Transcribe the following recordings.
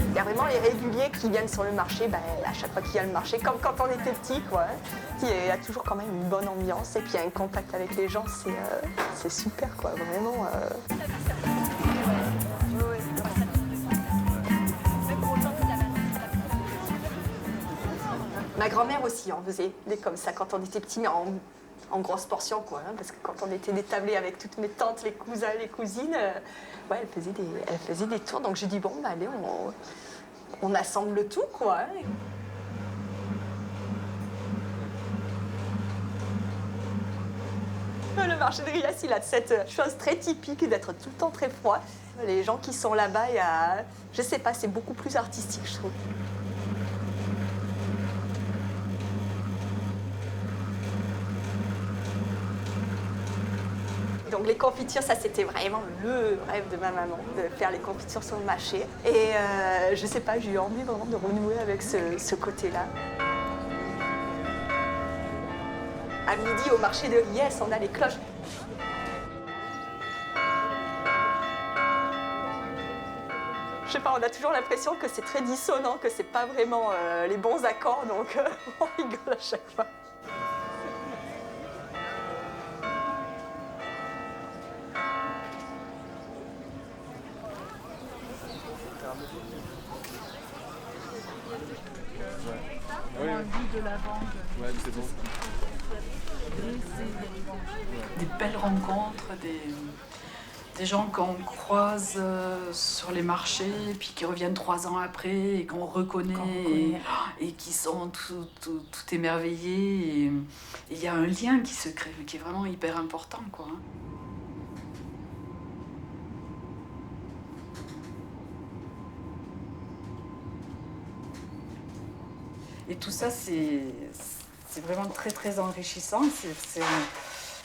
Il y a vraiment les réguliers qui viennent sur le marché à chaque fois qu'il y a le marché, comme quand on était petit, quoi. Il y a toujours quand même une bonne ambiance et puis il y a un contact avec les gens, c'est super, quoi, vraiment. Ma grand-mère aussi en faisait des comme ça quand on était petit, mais en grosse portion, quoi. Parce que quand on était détablés avec toutes mes tantes, les cousins, les cousines, ouais, elle faisait des tours. Donc j'ai dit, bon, allez, on assemble tout, quoi. Le marché de Rias, il a cette chose très typique d'être tout le temps très froid. Les gens qui sont là-bas, je sais pas, c'est beaucoup plus artistique, je trouve. Donc les confitures, ça c'était vraiment le rêve de ma maman, de faire les confitures sur le marché. Et je sais pas, j'ai eu envie vraiment de renouer avec ce côté-là. À midi, au marché de Rias, on a les cloches. Je sais pas, on a toujours l'impression que c'est très dissonant, que c'est pas vraiment les bons accords, donc on rigole à chaque fois. De lavande. Ouais, c'est bon. Des belles rencontres, des gens qu'on croise sur les marchés, puis qui reviennent 3 ans après et qu'on reconnaît et qui sont tout émerveillés. Et il y a un lien qui se crée, qui est vraiment hyper important, quoi. Et tout ça, c'est vraiment très, très enrichissant.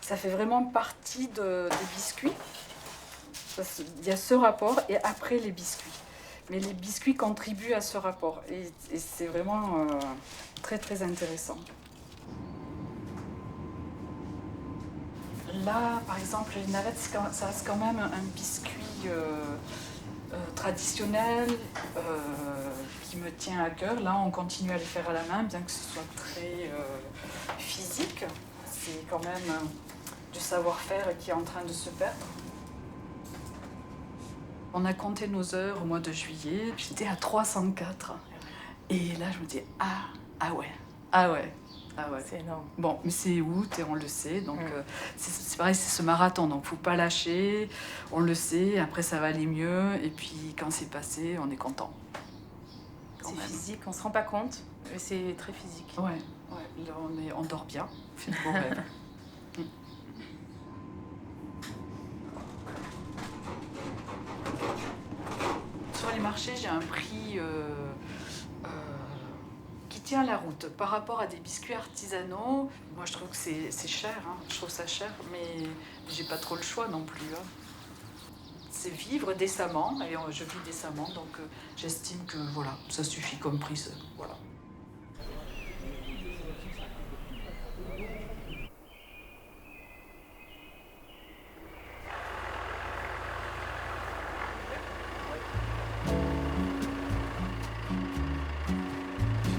Ça fait vraiment partie des biscuits. Il y a ce rapport et après les biscuits. Mais les biscuits contribuent à ce rapport. Et c'est vraiment très, très intéressant. Là, par exemple, les navettes, ça reste quand même un biscuit traditionnel qui me tient à cœur. Là, on continue à les faire à la main, bien que ce soit très physique. C'est quand même du savoir-faire qui est en train de se perdre. On a compté nos heures au mois de juillet. J'étais à 304. Et là, je me dis, ah ouais. C'est énorme. Bon, mais c'est août et on le sait, donc c'est pareil, c'est ce marathon, donc faut pas lâcher, on le sait, après ça va aller mieux, et puis quand c'est passé, on est content. C'est physique, on se rend pas compte, mais c'est très physique. Ouais, là on dort bien, on fait de beaux rêves. Sur les marchés, j'ai un prix qui tient la route par rapport à des biscuits artisanaux. Moi, je trouve que c'est cher, hein. Je trouve ça cher, mais j'ai pas trop le choix non plus, hein. C'est vivre décemment, et je vis décemment, donc j'estime que voilà, ça suffit comme prix, voilà.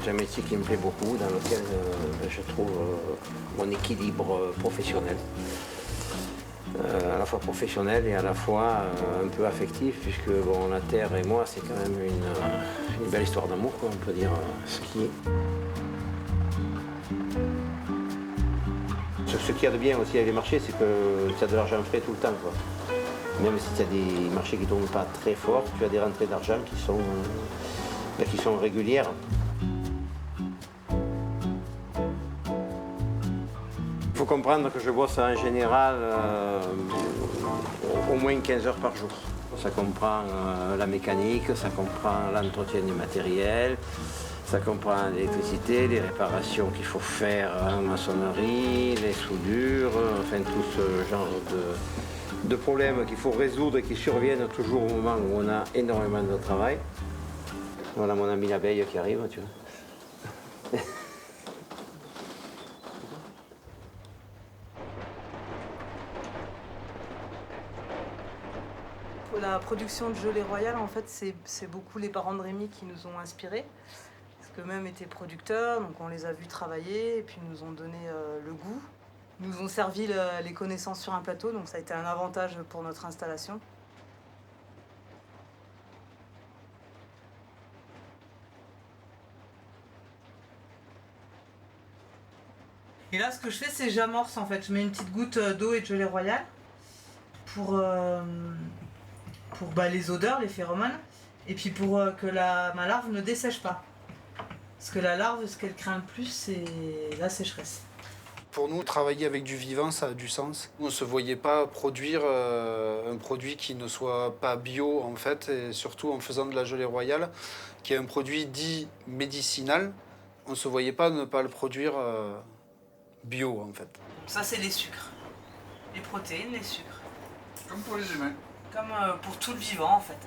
C'est un métier qui me plaît beaucoup, dans lequel je trouve mon équilibre professionnel. à la fois professionnel et à la fois un peu affectif, puisque bon, la terre et moi, c'est quand même une belle histoire d'amour, quoi, on peut dire, skier. Ce qu'il y a de bien aussi avec les marchés, c'est que tu as de l'argent frais tout le temps, quoi. Même si tu as des marchés qui ne tournent pas très fort, tu as des rentrées d'argent qui sont régulières. Il faut comprendre que je bosse en général au moins 15 heures par jour. Ça comprend la mécanique, ça comprend l'entretien du matériel, ça comprend l'électricité, les réparations qu'il faut faire en maçonnerie, les soudures, enfin tout ce genre de problèmes qu'il faut résoudre et qui surviennent toujours au moment où on a énormément de travail. Voilà mon ami l'abeille qui arrive, tu vois. La production de gelée royale, en fait, c'est beaucoup les parents de Rémi qui nous ont inspirés. Parce qu'eux-mêmes étaient producteurs, donc on les a vus travailler et puis ils nous ont donné le goût. Ils nous ont servi les connaissances sur un plateau, donc ça a été un avantage pour notre installation. Et là, ce que je fais, c'est j'amorce en fait. Je mets une petite goutte d'eau et de gelée royale pour les odeurs, les phéromones, et puis pour que ma larve ne dessèche pas. Parce que la larve, ce qu'elle craint le plus, c'est la sécheresse. Pour nous, travailler avec du vivant, ça a du sens. On ne se voyait pas produire un produit qui ne soit pas bio, en fait, et surtout en faisant de la gelée royale, qui est un produit dit médicinal. On ne se voyait pas ne pas le produire bio, en fait. Ça, c'est les sucres. Les protéines, les sucres. Comme pour les humains. Comme pour tout le vivant, en fait.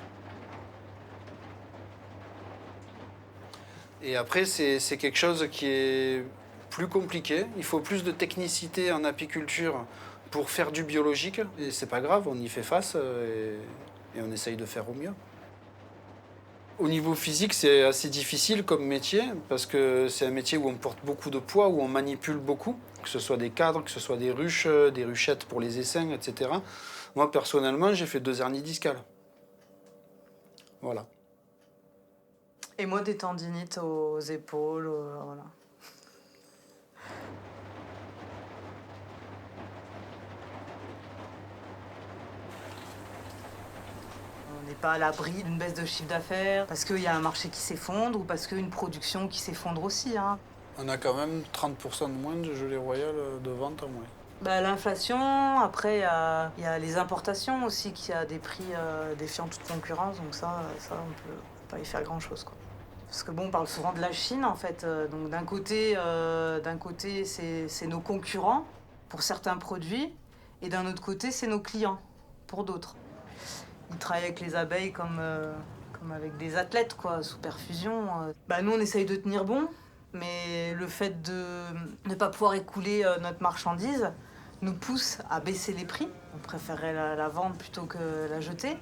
Et après, c'est quelque chose qui est plus compliqué. Il faut plus de technicité en apiculture pour faire du biologique. Et c'est pas grave, on y fait face et on essaye de faire au mieux. Au niveau physique, c'est assez difficile comme métier parce que c'est un métier où on porte beaucoup de poids, où on manipule beaucoup, que ce soit des cadres, que ce soit des ruches, des ruchettes pour les essaims, etc. Moi, personnellement, j'ai fait 2 hernies discales. Voilà. Et moi, des tendinites aux épaules, voilà. On n'est pas à l'abri d'une baisse de chiffre d'affaires, parce qu'il y a un marché qui s'effondre ou parce qu'il y a une production qui s'effondre aussi. Hein. On a quand même 30% de moins de gelée royale de vente en moins. L'inflation, après il y a les importations aussi qui a des prix défiant toute concurrence, donc ça on peut pas y faire grand-chose, quoi. Parce que bon, on parle souvent de la Chine en fait, donc d'un côté c'est nos concurrents pour certains produits, et d'un autre côté c'est nos clients pour d'autres. Ils travaillent avec les abeilles comme avec des athlètes, quoi, sous perfusion. Nous on essaye de tenir bon, mais le fait de ne pas pouvoir écouler notre marchandise nous pousse à baisser les prix. On préférerait la vendre plutôt que la jeter.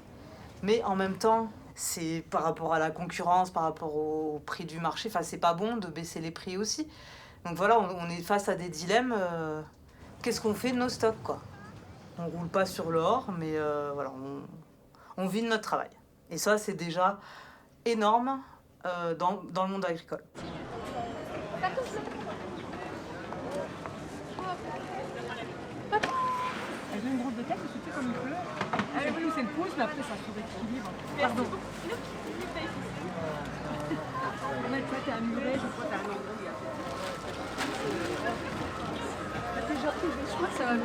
Mais en même temps, c'est par rapport à la concurrence, par rapport au prix du marché, enfin c'est pas bon de baisser les prix aussi. Donc voilà, on est face à des dilemmes. Qu'est-ce qu'on fait de nos stocks, quoi? On roule pas sur l'or, mais voilà, on vit de notre travail. Et ça, c'est déjà énorme dans le monde agricole. Elle a une grosse de tête, je sais comme il pleut. Elle oui, c'est le pouce, mais après ça se rééquilibre. Pardon. On a le fait à un muret, je crois que t'as un endroit. T'es gentil, je crois que ça va bien.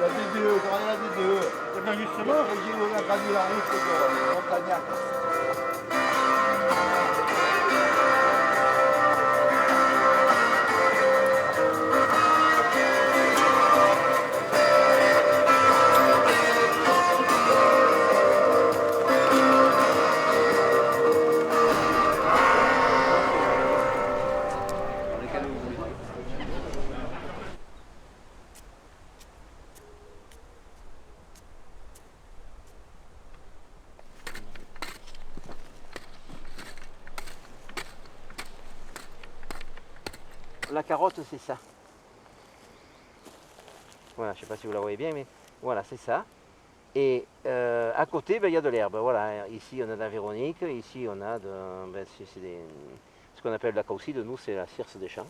La DDE, ça va la DDE. Eh bien justement, on a gagné la route de Montagnac. La carotte, c'est ça. Voilà, je ne sais pas si vous la voyez bien, mais voilà, c'est ça. Et à côté, il y a de l'herbe. Voilà, ici, on a de la véronique. Ici, on a ce qu'on appelle la caucide. Nous, c'est la circe des champs.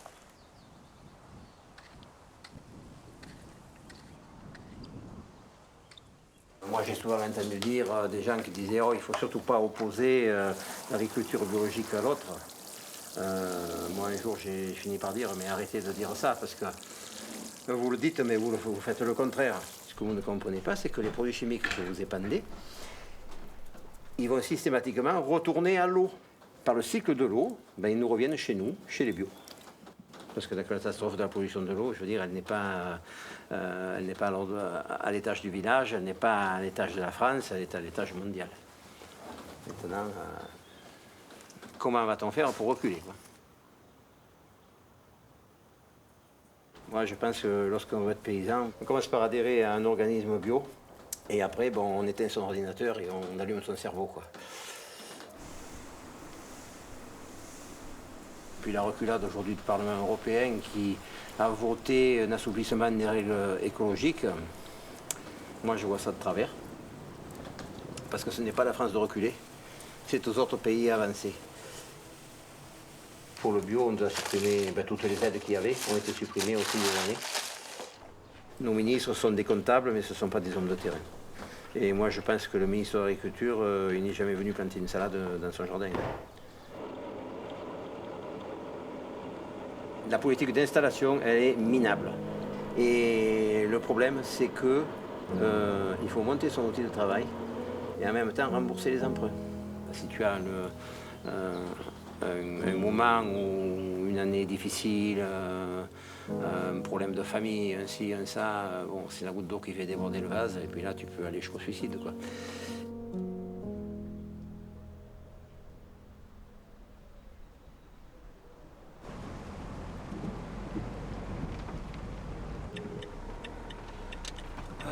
Moi, j'ai souvent entendu dire des gens qui disaient « Oh, il ne faut surtout pas opposer l'agriculture biologique à l'autre ». Moi, un jour, j'ai fini par dire « Mais arrêtez de dire ça, parce que vous le dites, mais vous faites le contraire. » Ce que vous ne comprenez pas, c'est que les produits chimiques que vous épandez, ils vont systématiquement retourner à l'eau. Par le cycle de l'eau, ils nous reviennent chez nous, chez les bio. Parce que la catastrophe de la pollution de l'eau, je veux dire, elle n'est pas à l'étage du village, elle n'est pas à l'étage de la France, elle est à l'étage mondial. Maintenant, comment va-t-on faire pour reculer, quoi? Moi, je pense que lorsqu'on veut être paysan, on commence par adhérer à un organisme bio, et après, on éteint son ordinateur et on allume son cerveau, quoi. Puis la reculade aujourd'hui du Parlement européen qui a voté un assouplissement des règles écologiques, moi je vois ça de travers. Parce que ce n'est pas la France de reculer, c'est aux autres pays avancés. Pour le bio, on doit supprimer toutes les aides qu'il y avait, ont été supprimées au fil des années. Nos ministres sont des comptables, mais ce ne sont pas des hommes de terrain. Et moi je pense que le ministre de l'Agriculture, il n'est jamais venu planter une salade dans son jardin. La politique d'installation, elle est minable. Et le problème, c'est que il faut monter son outil de travail et en même temps rembourser les emprunts. Si tu as un moment ou une année difficile, un problème de famille, un ci, un ça, c'est la goutte d'eau qui fait déborder le vase, et puis là, tu peux aller jusqu'au suicide, quoi.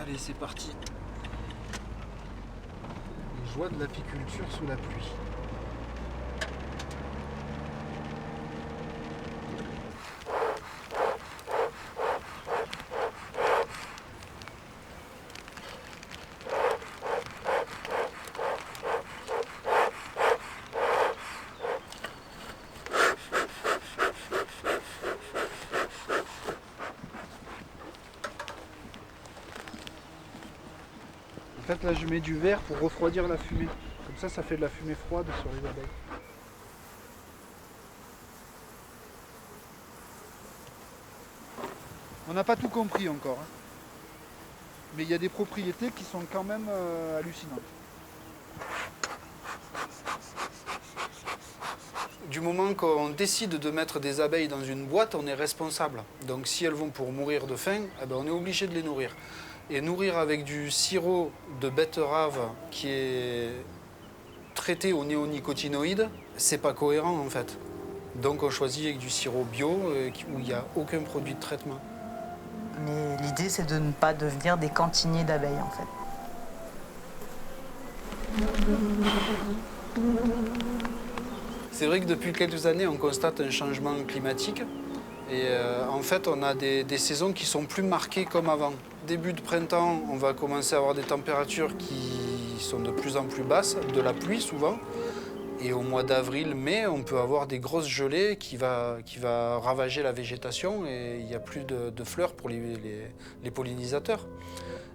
Allez, c'est parti. Les joies de l'apiculture sous la pluie. En fait, là, je mets du verre pour refroidir la fumée. Comme ça fait de la fumée froide sur les abeilles. On n'a pas tout compris encore, hein. Mais il y a des propriétés qui sont quand même hallucinantes. Du moment qu'on décide de mettre des abeilles dans une boîte, on est responsable. Donc si elles vont pour mourir de faim, on est obligé de les nourrir. Et nourrir avec du sirop de betterave qui est traité aux néonicotinoïdes, c'est pas cohérent en fait. Donc on choisit avec du sirop bio où il n'y a aucun produit de traitement. Mais l'idée, c'est de ne pas devenir des cantiniers d'abeilles, en fait. C'est vrai que depuis quelques années, on constate un changement climatique. Et en fait, on a des saisons qui sont plus marquées comme avant. Début de printemps, on va commencer à avoir des températures qui sont de plus en plus basses, de la pluie souvent. Et au mois d'avril, mai, on peut avoir des grosses gelées qui va ravager la végétation et il n'y a plus de fleurs pour les pollinisateurs.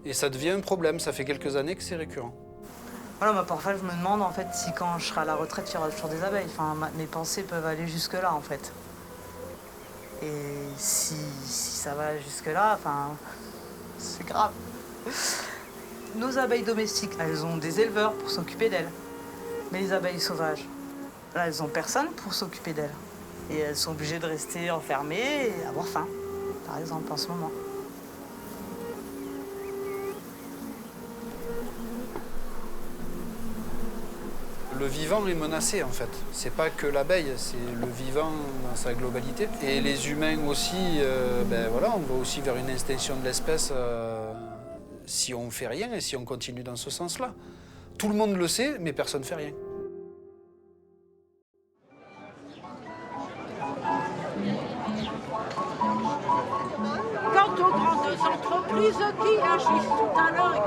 Et ça devient un problème, ça fait quelques années que c'est récurrent. Voilà, parfois je me demande en fait si quand je serai à la retraite, il y aura toujours des abeilles. Enfin, mes pensées peuvent aller jusque-là en fait. Et si ça va jusque-là, c'est grave. Nos abeilles domestiques, elles ont des éleveurs pour s'occuper d'elles. Mais les abeilles sauvages, là, elles n'ont personne pour s'occuper d'elles. Et elles sont obligées de rester enfermées et avoir faim, par exemple, en ce moment. Le vivant est menacé en fait. C'est pas que l'abeille, c'est le vivant dans sa globalité. Et les humains aussi, on va aussi vers une extinction de l'espèce si on ne fait rien et si on continue dans ce sens-là. Tout le monde le sait, mais personne ne fait rien. entreprises qui agissent tout à l'heure.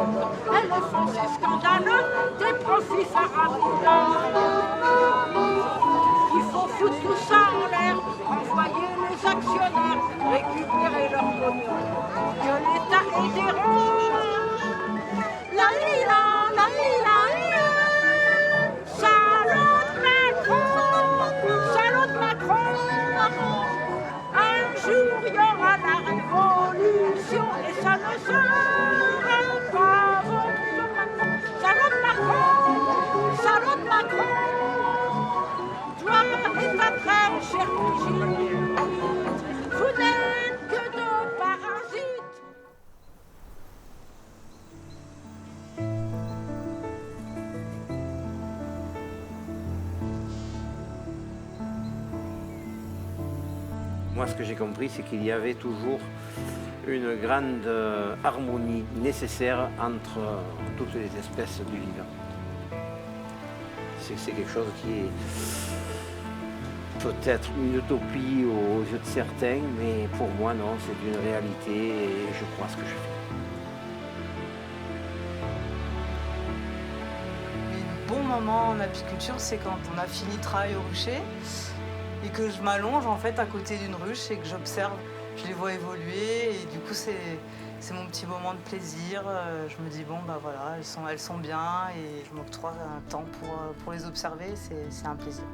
Elles font ces scandaleux, des profits faramineux. Il faut foutre tout ça en l'air, renvoyer les actionnaires, récupérer leur pognon. Que l'État est dérange. La lila, la lila, lila. Salaud Macron. Un jour il y aura la révolution et ça ne sera pas bon. Salaud Macron. Toi et ta très chère Brigitte, vous n'êtes que deux parasites. Moi, ce que j'ai compris, c'est qu'il y avait toujours une grande harmonie nécessaire entre toutes les espèces du vivant. C'est quelque chose qui est peut-être une utopie aux yeux de certains, mais pour moi, non, c'est une réalité et je crois à ce que je fais. Les bons moments en apiculture, c'est quand on a fini le travail au rucher et que je m'allonge en fait à côté d'une ruche et que j'observe, je les vois évoluer et du coup c'est mon petit moment de plaisir. Je me dis bon bah voilà, elles sont bien et je m'octroie un temps pour les observer, c'est un plaisir.